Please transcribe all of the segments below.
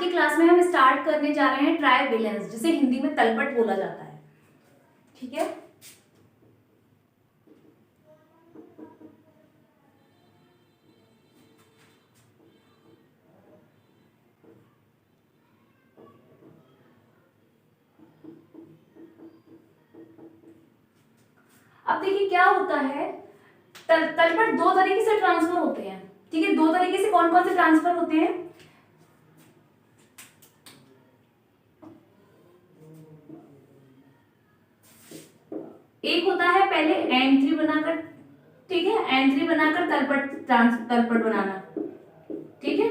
की क्लास में हम स्टार्ट करने जा रहे हैं ट्राई बैलेंस, जिसे हिंदी में तलपट बोला जाता है। ठीक है, अब देखिए क्या होता है, तलपट दो तरीके से ट्रांसफर होते हैं। ठीक है, दो तरीके से कौन कौन से ट्रांसफर होते हैं? एक होता है पहले एंट्री बनाकर, ठीक है, एंट्री बनाकर तलपट बनाना। ठीक है,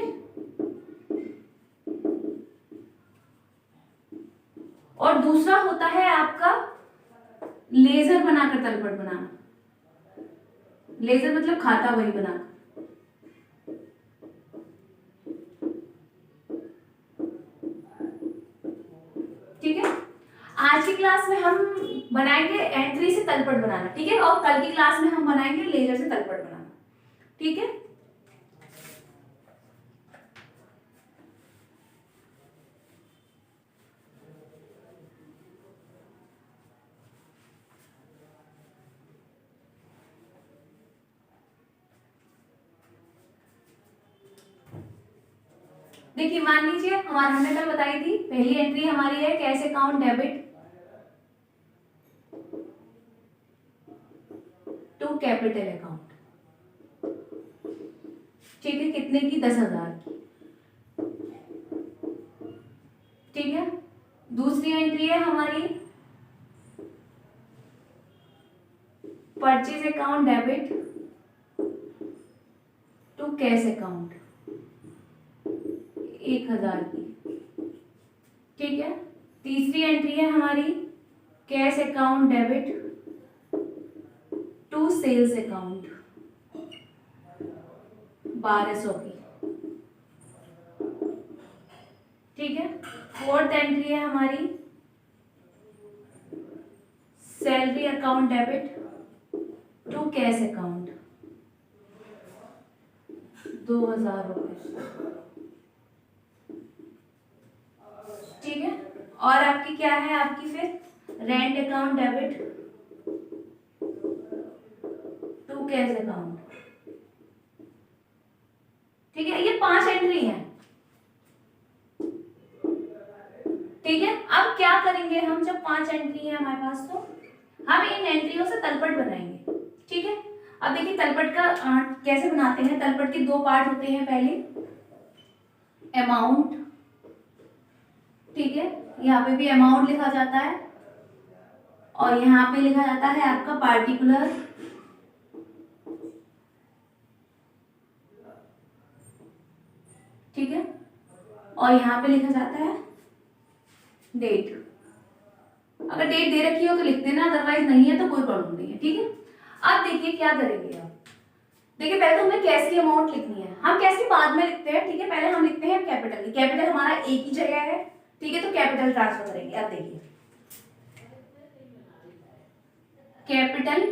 और दूसरा होता है आपका लेजर बनाकर तलपट बनाना। लेजर मतलब खाता वही बनाकर। ठीक है, आज की क्लास में हम बनाएंगे एंट्री से तलपट बनाना। ठीक है, और कल की क्लास में हम बनाएंगे लेजर से तलपट बनाना। ठीक है, देखिए मान लीजिए हमने कल बताई थी, पहली एंट्री हमारी है cash account debit to capital account. ठीक है, कितने की? 10,000 की। ठीक है, दूसरी एंट्री है हमारी purchase account debit to cash account 1,000 की। ठीक है, तीसरी एंट्री है हमारी cash account debit to sales account 1,200 की। ठीक है, फोर्थ एंट्री है हमारी salary account debit to cash account 2,000 रुपए। ठीक है, और आपकी क्या है, आपकी फिर rent account debit to cash account. ठीक है, ये 5 एंट्री है। ठीक है, अब क्या करेंगे हम, जब 5 एंट्री है हमारे पास तो हम इन एंट्रियों से तलपट बनाएंगे। ठीक है, अब देखिए तलपट का कैसे बनाते हैं। तलपट के दो पार्ट होते हैं, पहले अमाउंट। ठीक है, यहाँ पे भी अमाउंट लिखा जाता है और यहाँ पे लिखा जाता है आपका पार्टिकुलर। ठीक है, और यहाँ पे लिखा जाता है डेट। अगर डेट दे रखी हो तो लिख देना, अदरवाइज नहीं है तो कोई प्रॉब्लम नहीं है। ठीक है, अब देखिए क्या करेंगे आप। देखिए पहले तो हमें कैश की अमाउंट लिखनी है, हम कैश की बाद में लिखते हैं। ठीक है, पहले हम लिखते हैं कैपिटल की। कैपिटल हमारा एक ही जगह है। ठीक है, तो कैपिटल ट्रांसफर करेंगे। अब देखिए कैपिटल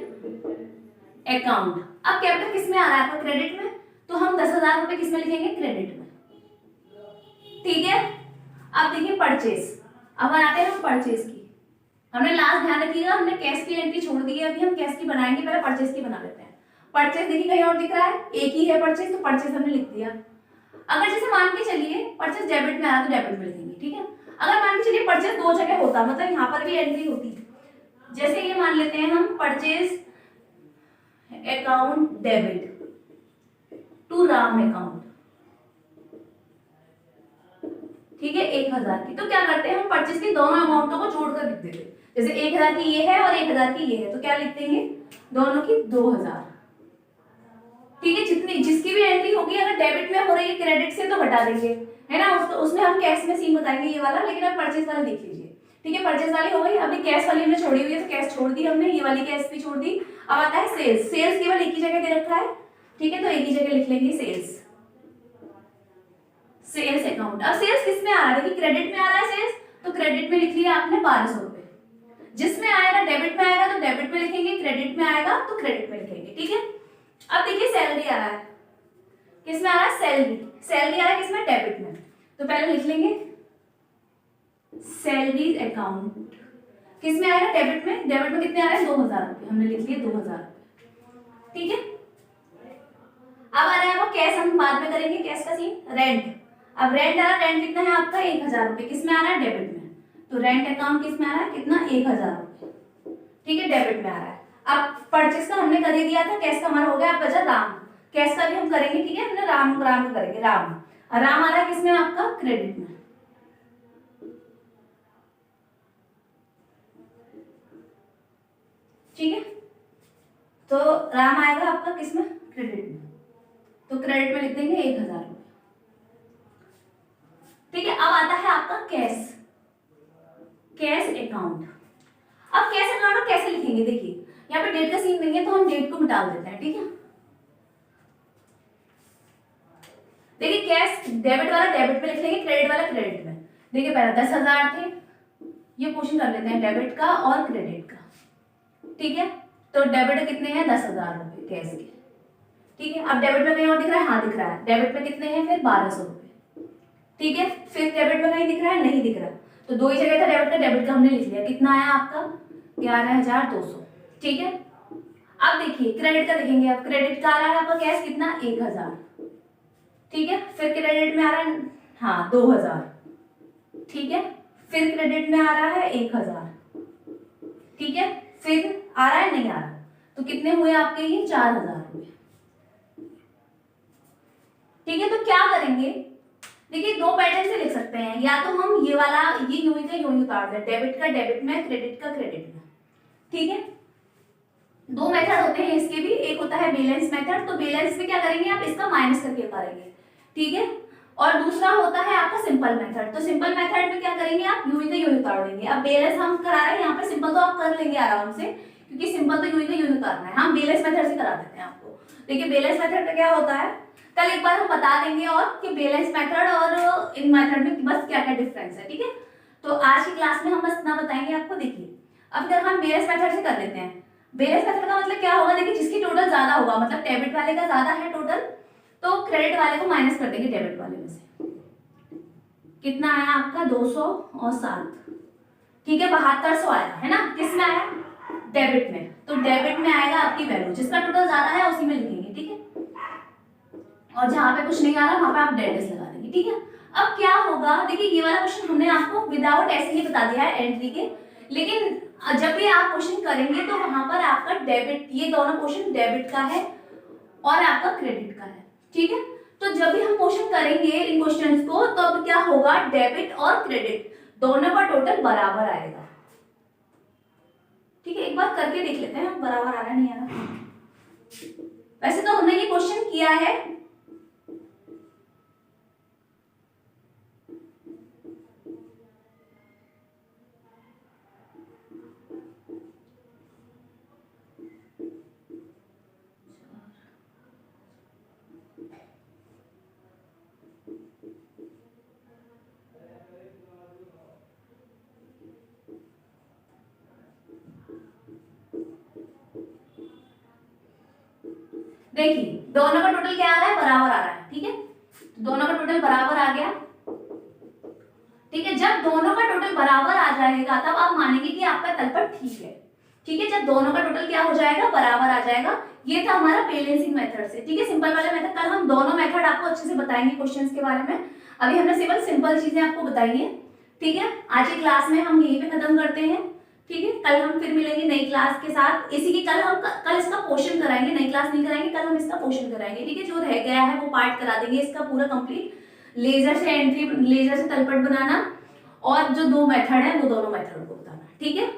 अकाउंट, अब कैपिटल किस में आ रहा है आपका? क्रेडिट में, तो हम 10,000 रुपए किस में लिखेंगे? क्रेडिट में। ठीक है, अब देखिए परचेज, अब बनाते हैं हम परचेज की। हमने लास्ट ध्यान रखिएगा, हमने कैश की एंट्री छोड़ दी है, अभी हम कैश की बनाएंगे, पहले परचेज की बना लेते हैं। परचेज देखिए कहीं और दिख रहा है, एक ही है परचेज, तो परचेज हमने लिख दिया। अगर जैसे मान के चलिए परचेज डेबिट में आया तो डेबिट में लिखेंगे। ठीक है, अगर मान के चलिए परचेज दो जगह होता, मतलब यहाँ पर भी एंट्री होती, जैसे ये मान लेते हैं हम purchase account debit to Ram account. ठीक है, 1,000 की, तो क्या करते हैं हम परचेज की दोनों अमाउंटों को जोड़कर लिख देते हैं। जैसे 1,000 की ये है और 1,000 की ये है, तो क्या लिख देंगे? दोनों की 2,000। ठीक है, जितनी जिसकी भी एंट्री होगी अगर डेबिट में हो रही है क्रेडिट से तो हटा देंगे, है ना। उसमें हम कैश में सीन बताएंगे ये वाला, लेकिन अब परचेज वाला देख लीजिए। ठीक है, परचेज वाली हो गई, अभी कैश वाली हमने छोड़ी हुई है तो कैश छोड़ दी हमने, ये वाली कैश भी छोड़ दी। अब आता है सेल्स। सेल्स केवल एक ही जगह दे रखा है। ठीक है, तो एक ही जगह लिख लेंगे सेल्स, सेल्स अकाउंट। अब सेल्स किस में आ रहा है? देखिए क्रेडिट में आ रहा है सेल्स, तो क्रेडिट में लिख लिया आपने 1,200 रुपए। जिसमें आएगा डेबिट में आएगा तो डेबिट में लिखेंगे, क्रेडिट में आएगा तो क्रेडिट में लिखेंगे। ठीक है, अब देखिए सैलरी आ रहा है, किस में आ रहा है? सैलरी। सैलरी आ रहा है किसमें? डेबिट में। तो पहले लिख लेंगे सैलरीज अकाउंट किस में आएगा, डेबिट में। डेबिट में कितने आ रहे हैं, 2000 रुपये, हमने लिख लिए 2000 रुपये, ठीक है। अब आ रहा है वो कैश, हम बाद में करेंगे कैश का सीन। रेंट, अब रेंट आ रहा है, रेंट कितना है आपका 1000 रुपये, किस में आ रहा है, डेबिट में। तो रेंट अकाउंट किस में आ रहा है, कितना 1000 रुपये, ठीक है, डेबिट में आ रहा है। अब परचेस का हमने कर ही दिया था, कैश का हमारा हो गया। अब बचा राम, कैश का भी हम करेंगे, ठीक है, हमने राम राम करेंगे। राम राम आ रहा है किसमें आपका, क्रेडिट में, ठीक है। तो राम आएगा आपका किसमें, क्रेडिट में, तो क्रेडिट में लिख देंगे 1000 रुपये, ठीक है। अब आता है आपका कैश, कैश अकाउंट। अब कैश अकाउंट कैसे लिखेंगे, देखिए यहाँ पे डेट का सीन नहीं है तो हम डेट को मिटा देते हैं, ठीक है। देखिए कैश डेबिट वाला डेबिट में लिख लेंगे, क्रेडिट वाला क्रेडिट में। देखिए पहले 10,000 थे, ये क्वेश्चन कर लेते हैं डेबिट का और क्रेडिट का, ठीक है। तो डेबिट कितने हैं, 10,000 रुपये कैश के, ठीक है। अब डेबिट में कहीं और दिख रहा है, हाँ दिख रहा है, डेबिट में कितने हैं फिर 1200 रुपये, ठीक है। फिर डेबिट में कहीं दिख रहा है, नहीं दिख रहा, तो दो ही जगह था डेबिट का, डेबिट का हमने लिख लिया, कितना आया आपका 11,200, ठीक है। अब देखिए क्रेडिट का देखेंगे, अब क्रेडिट का आ रहा है आपका कैश कितना 1000, ठीक है। फिर क्रेडिट में आ रहा है हाँ 2000, ठीक है। फिर क्रेडिट में आ रहा है 1000, ठीक है। फिर आ रहा है नहीं आ रहा, तो कितने हुए आपके ये 4000 रुपये, ठीक है। तो क्या करेंगे, देखिए दो पैटर्न से लिख सकते हैं, या तो हम ये वाला ये यूं का यूं उतार दें, डेबिट का डेबिट में, क्रेडिट का क्रेडिट में, ठीक है। दो मेथड होते हैं इसके भी, एक होता है बैलेंस मेथड, तो बैलेंस में क्या करेंगे आप इसका माइनस करके उतारेंगे, ठीक है। और दूसरा होता है आपका सिंपल मेथड, तो सिंपल मेथड में क्या करेंगे आप यूं का यूं उतार देंगे। अब बैलेंस हम करा रहे हैं यहाँ पे, सिंपल तो आप कर लेंगे आराम से, क्योंकि सिंपल तो यूं का यूं उतारना है, हम बैलेंस मेथड से करा देते हैं आपको। देखिए बैलेंस मेथड में क्या होता है, कल एक बार हम बता देंगे और कि बैलेंस मेथड और इन मेथड में बस क्या क्या डिफरेंस है, ठीक है। तो आज की क्लास में हम बस इतना बताएंगे आपको। देखिए अब अगर हम बैलेंस मेथड से कर लेते हैं, बैलेंस मेथड का मतलब क्या होगा, देखिए जिसकी टोटल ज्यादा होगा, मतलब डेबिट वाले का ज्यादा है टोटल, तो क्रेडिट वाले को माइनस कर देंगे डेबिट वाले में से। कितना आया आपका 200 और 7, ठीक है, 7200 आया है ना, किस में आया, डेबिट में। तो डेबिट में आएगा आपकी वैल्यू, जिसका टोटल ज्यादा है उसी में लिखेंगे, ठीक है। और जहां पे कुछ नहीं आ रहा वहां पे आप डेडेस लगा देंगे, ठीक है। अब क्या होगा, देखिए ये वाला क्वेश्चन हमने आपको विदाउट ऐसे ही बता दिया है एंट्री के, लेकिन जब भी आप क्वेश्चन करेंगे तो वहां पर आपका डेबिट, ये दोनों क्वेश्चन डेबिट का है और आपका क्रेडिट का है, ठीक है। तो जब भी हम क्वेश्चन करेंगे इन क्वेश्चंस को, तो अब क्या होगा, डेबिट और क्रेडिट दोनों का टोटल बराबर आएगा, ठीक है। एक बार करके देख लेते हैं बराबर आ रहा है नहीं आ रहा। वैसे तो हमने ये क्वेश्चन किया है, देखिए दोनों का टोटल क्या आ रहा है, बराबर आ रहा है, ठीक है। दोनों का टोटल बराबर आ गया, ठीक है। जब दोनों का टोटल बराबर आ जाएगा तब आप मानेंगे कि आपका तलपट ठीक है, ठीक है। जब दोनों का टोटल क्या हो जाएगा, बराबर आ जाएगा। ये था हमारा बैलेंसिंग मेथड से, ठीक है, सिंपल वाला मेथड। कल हम दोनों मेथड आपको अच्छे से बताएंगे क्वेश्चंस के बारे में, अभी हमने सिंपल सिंपल चीजें आपको बताई है, ठीक है। आज की क्लास में हम यहीं पे खत्म करते हैं, ठीक है। कल हम फिर मिलेंगे नई क्लास के साथ। इसी की कल इसका पोर्शन कराएंगे, नई क्लास नहीं कराएंगे, कल हम इसका पोर्शन कराएंगे, ठीक है। जो रह गया है वो पार्ट करा देंगे इसका पूरा कंप्लीट, लेजर से एंट्री, लेजर से तलपट बनाना, और जो दो मेथड है वो दोनों मेथड को बताना, ठीक है।